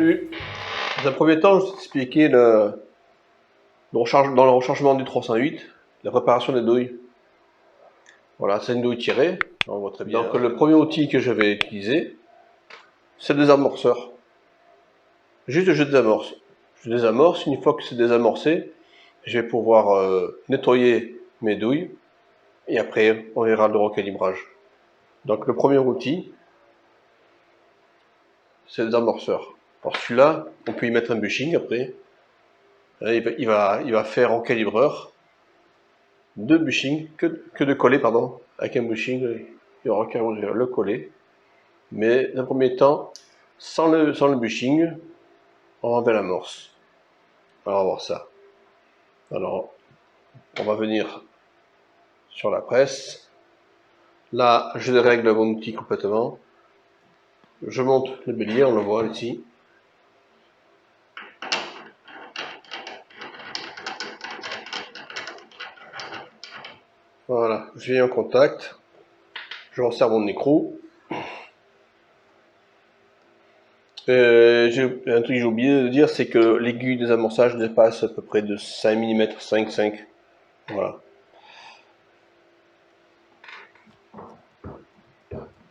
Salut. Dans un premier temps, je vais t'expliquer dans le rechargement du 308, la préparation des douilles. Voilà, c'est une douille tirée, on voit très bien. Donc le premier outil que je vais utiliser, c'est le désamorceur. Juste je désamorce. Je désamorce, une fois que c'est désamorcé, je vais pouvoir nettoyer mes douilles et après on verra le recalibrage. Donc le premier outil, c'est le désamorceur. Alors celui-là, on peut y mettre un bushing après. Il va faire en calibreur deux bushings, que de coller, pardon. Avec un bushing, il y aura qu'à le coller. Mais dans un premier temps, sans le bushing, on va enlever l'amorce. Alors, on va voir ça. Alors, on va venir sur la presse. Là, je dérègle mon outil complètement. Je monte le bélier, on le voit ici. Voilà, je viens en contact. Je resserre mon écrou. Un truc que j'ai oublié de dire, c'est que l'aiguille des amorçages dépasse à peu près de 5 mm, 5. Voilà.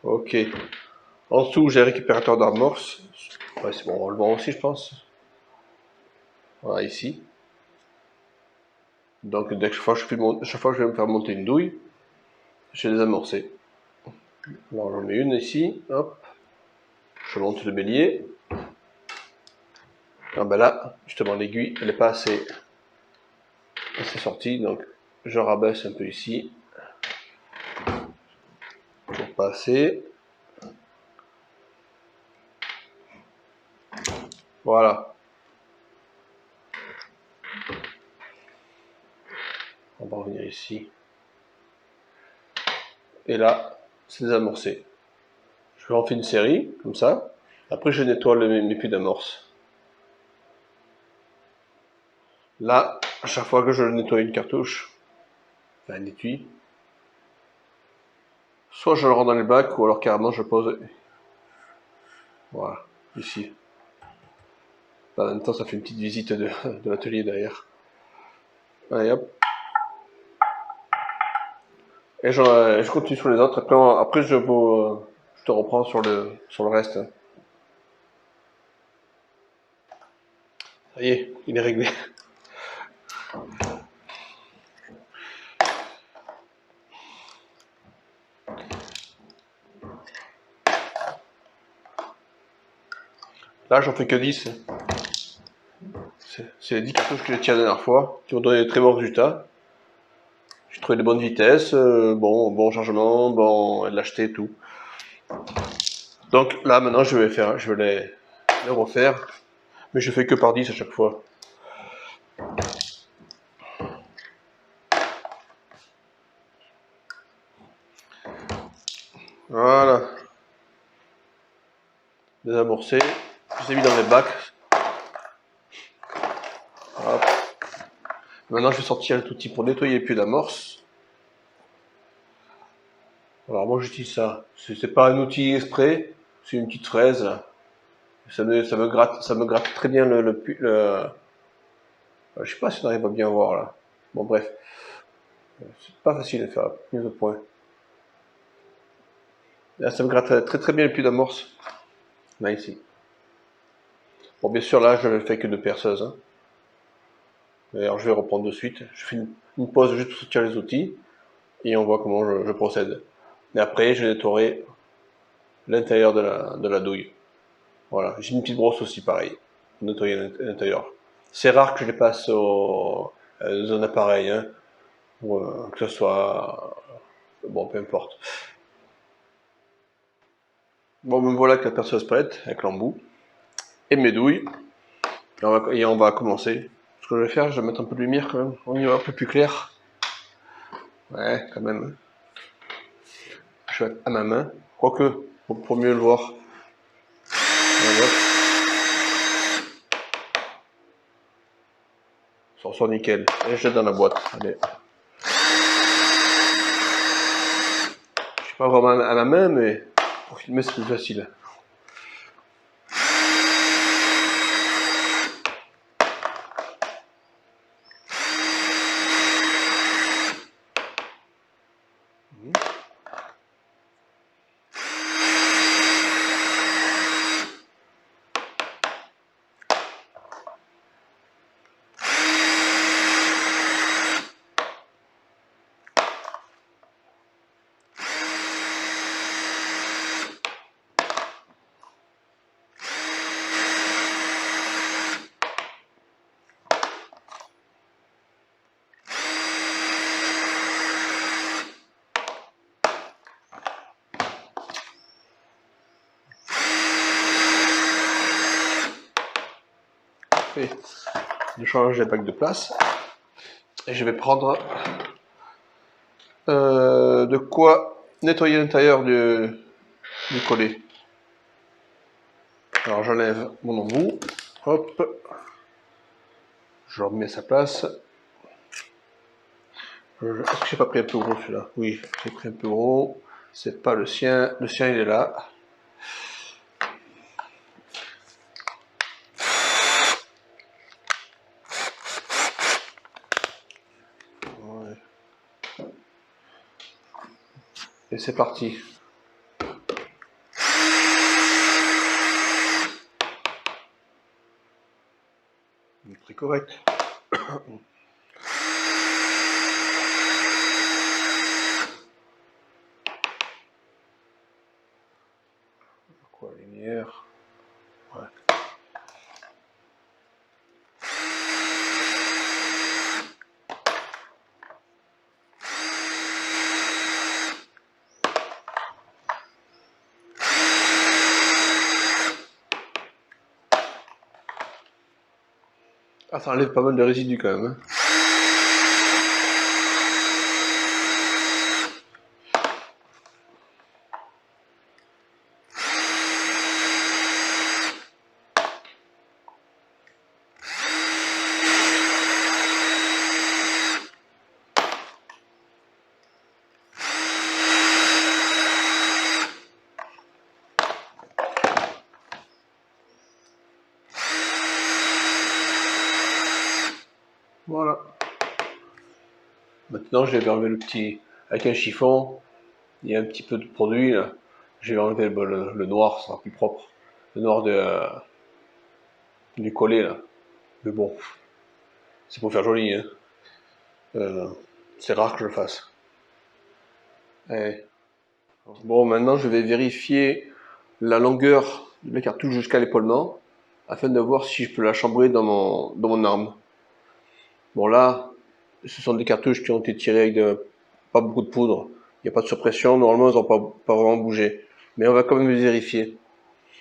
Ok. En dessous, j'ai un récupérateur d'amorce. Ouais, c'est bon, on va le voir aussi, je pense. Voilà, ici. Donc, chaque fois que je vais me faire monter une douille, je vais désamorcer. Alors, j'en mets une ici. Hop. Je monte le bélier. Ah ben là, justement, l'aiguille, elle n'est pas assez sortie. Donc, je rabaisse un peu ici. Toujours pas assez. Voilà. On va revenir ici. Et là, c'est désamorcé. Je en fais une série, comme ça. Après, je nettoie mes puits d'amorce. Là, à chaque fois que je nettoie une cartouche, enfin un étui, soit je le rends dans le bac, ou alors carrément je pose. Voilà, ici. En même temps, ça fait une petite visite de l'atelier derrière. Allez, hop. Et je continue sur les autres. Après je te reprends sur le reste. Ça y est, il est réglé. Là, j'en fais que 10. C'est les 10 cartouches que j'ai tirées la dernière fois, qui ont donné de très bons résultats. J'ai trouvé de bonnes vitesses, bon chargement, bon lâcheté et tout. Donc là, maintenant, je vais les refaire, mais je fais que par 10 à chaque fois. Voilà. Désamorcé. Je les ai mis dans les bacs. Hop. Maintenant, je vais sortir un tout petit pour nettoyer les puits d'amorce. Alors moi, j'utilise ça. C'est pas un outil exprès, c'est une petite fraise. Là. Ça me gratte très bien le puits. Je sais pas si on arrive à bien voir là. Bon bref, c'est pas facile à faire mise au point. Là, ça me gratte très bien le puits d'amorce. Là ici. Bon, bien sûr, là, je ne le fais que de perceuse. Hein. Alors, je vais reprendre de suite. Je fais une pause juste pour sortir les outils. Et on voit comment je procède. Et après, je nettoierai l'intérieur de la douille. Voilà. J'ai une petite brosse aussi, pareil. Pour nettoyer l'intérieur. C'est rare que je les passe dans un appareil. Hein, ou, que ce soit... Bon, peu importe. Bon, me voilà avec la perceuse prête, avec l'embout. Et mes douilles. Et on va commencer. Ce que je vais faire, je vais mettre un peu de lumière quand même. On y va un peu plus clair. Ouais, quand même. Je vais à ma main. Quoique, pour mieux le voir. Ça ressort nickel. Et je jette dans la boîte. Allez. Je suis pas vraiment à ma main, mais pour filmer c'est plus facile. fait de changer les bacs de place. Et je vais prendre de quoi nettoyer l'intérieur du collet. Alors j'enlève mon embout, hop, je le remets à sa place. Est-ce que j'ai pas pris un peu gros celui-là? Oui, j'ai pris un peu gros. C'est pas le sien il est là. Ouais. Et c'est parti. Très correct. Quoi, lumière? Ouais. Ah, ça enlève pas mal de résidus quand même. Hein. Voilà. Maintenant, je vais enlever le petit... Avec un chiffon, il y a un petit peu de produit, là. Je vais enlever le noir, ça sera plus propre. Le noir du collet, là. Mais bon, c'est pour faire joli, hein. C'est rare que je le fasse. Allez. Bon, maintenant, je vais vérifier la longueur de la cartouche jusqu'à l'épaulement, afin de voir si je peux la chambrer dans mon arme. Bon, là, ce sont des cartouches qui ont été tirées avec pas beaucoup de poudre. Il n'y a pas de surpression. Normalement, elles n'ont pas vraiment bougé. Mais on va quand même les vérifier.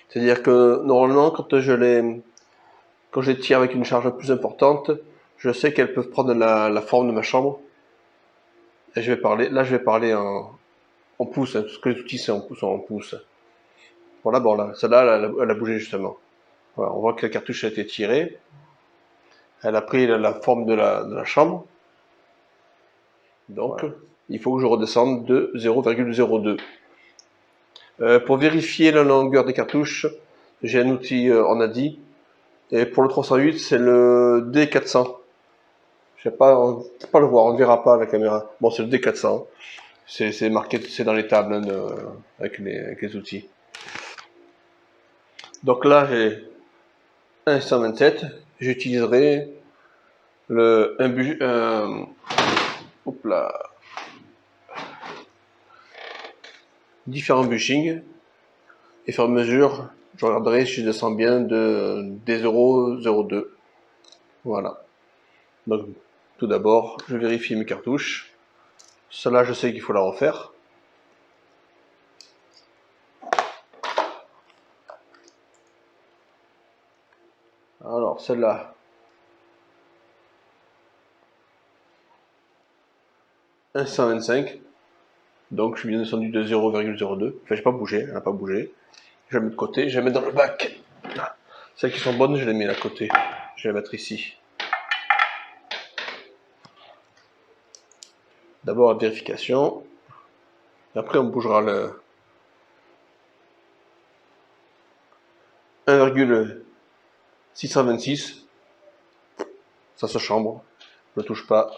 C'est-à-dire que, normalement, quand je les tire avec une charge plus importante, je sais qu'elles peuvent prendre la forme de ma chambre. Et je vais parler en pouces, hein, parce que les outils, c'est en pouces. Voilà, bon, là, celle-là, elle a bougé, justement. Voilà, on voit que la cartouche a été tirée. Elle a pris la forme de la chambre. Donc, voilà. Il faut que je redescende de 0,02. Pour vérifier la longueur des cartouches, j'ai un outil en ADI. Et pour le 308, c'est le D400. Je sais pas, on peut pas le voir, on ne verra pas à la caméra. Bon, c'est le D400. C'est marqué, c'est dans les tables hein, avec les outils. Donc là, j'ai un 127. J'utiliserai hop là, différents bushings. Et sur mesure, je regarderai si je descends bien des 0,02. Voilà. Donc, tout d'abord, je vérifie mes cartouches. Celle-là, je sais qu'il faut la refaire. Alors, celle-là, 125. Donc, je suis bien descendu de 0,02. Enfin, j'ai pas bougé, elle n'a pas bougé. Je la mets de côté, je la mets dans le bac. Celles qui sont bonnes, je les mets à côté. Je vais les mettre ici. D'abord la vérification. Et après, on bougera le 1,626. Ça se chambre. Je ne touche pas.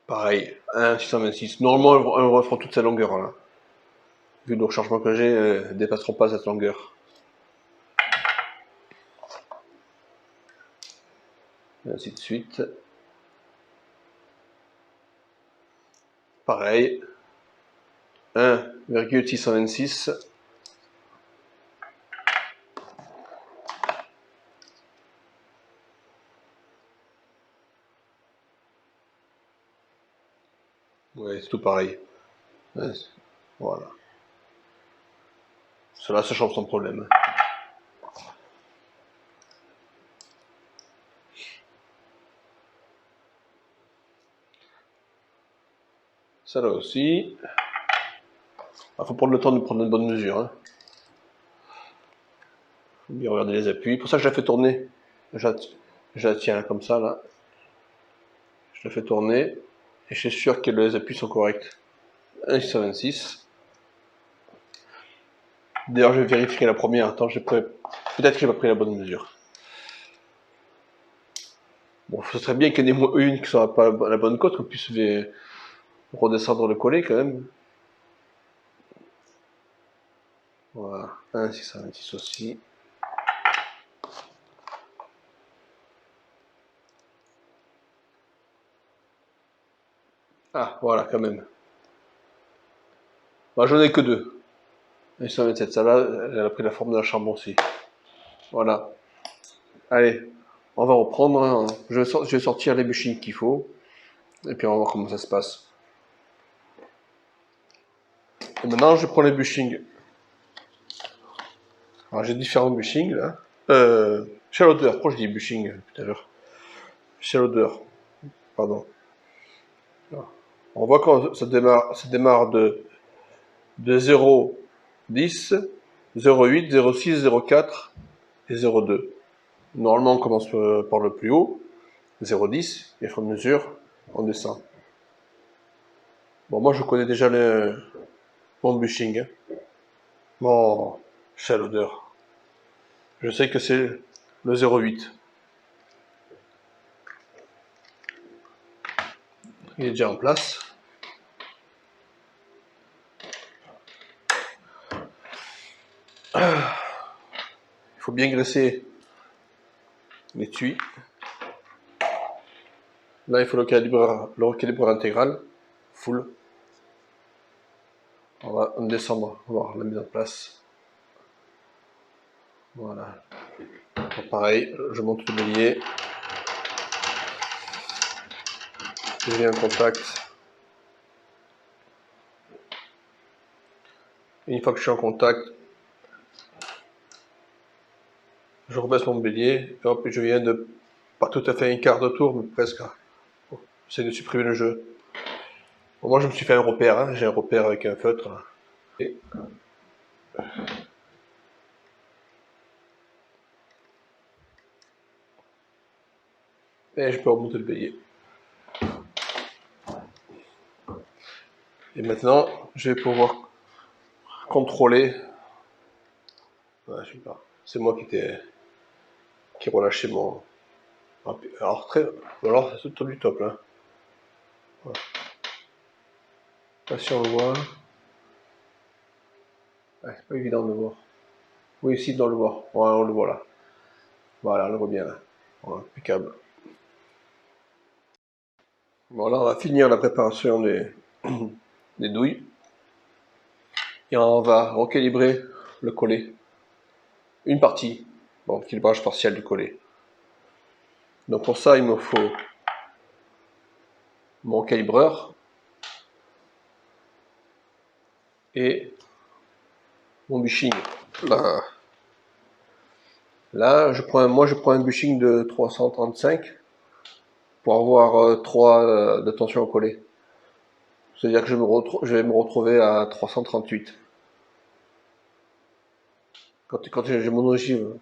Pareil, 1,626. Normalement, elles referont toute sa longueur. Là. Vu le rechargement que j'ai, elles ne dépasseront pas cette longueur. Et ainsi de suite. Pareil. 1,626. Ouais, c'est tout pareil. Ouais, voilà. Cela se change sans problème. Ça là aussi. Il faut prendre le temps de prendre une bonne mesure. Hein. Faut bien regarder les appuis. Pour ça, je la fais tourner. Je la tiens là, comme ça, là. Je la fais tourner. Et je suis sûr que les appuis sont corrects. 1,626. D'ailleurs, je vais vérifier la première. Attends, peut-être que j'ai pas pris la bonne mesure. Bon, ce serait bien qu'il y en ait une qui soit pas à la bonne cote, qu'on puisse redescendre le collet quand même. Voilà, 1,626 aussi. Ah, voilà, quand même. Bah, j'en ai que deux. 1,127, ça là, elle a pris la forme d'un charbon aussi. Voilà. Allez, on va reprendre. Hein. Je vais sortir les bushings qu'il faut. Et puis on va voir comment ça se passe. Et maintenant, je prends les bushings. Alors, j'ai différents bushings là. Shallow-der, pourquoi je dis bushing tout à l'heure? Shallow-der, pardon. On voit quand ça démarre de 0, 10, 0,8, 0,6, 0,4 et 0,2. Normalement, on commence par le plus haut, 0,10, et au fur et à mesure, on descend. Bon, moi, je connais déjà mon bushing, hein. Mon shallow-der. Je sais que c'est le 0,8. Il est déjà en place. Il faut bien graisser l'étui. Là, il faut le recalibreur intégral, full. On va descendre, on va voir la mise en place. Voilà. Donc, pareil, je monte le bélier. Je viens en contact. Une fois que je suis en contact, je rebaisse mon bélier. Et hop, je viens de, pas tout à fait un quart de tour, mais presque. J'essaie de supprimer le jeu. Bon, moi, je me suis fait un repère. Hein. J'ai un repère avec un feutre. Et je peux remonter le bélier. Et maintenant, je vais pouvoir contrôler. Ouais, je sais pas. C'est moi qui relâchais mon. Alors c'est tout du top là. Voilà. Là, si on le voit. Ouais, c'est pas évident de le voir. Oui, ici, on le voir. Ouais, on le voit là. Voilà, on le voit bien là. Voilà, impeccable. Voilà, on va finir la préparation des douilles. Et on va recalibrer le collet. Une partie. Bon, calibrage partiel du collet. Donc pour ça, il me faut mon calibreur et mon bushing. Là, je prends un bushing de 335 pour avoir 3 de tension au collet. C'est-à-dire que je vais me retrouver à 338. Quand j'ai mon ogive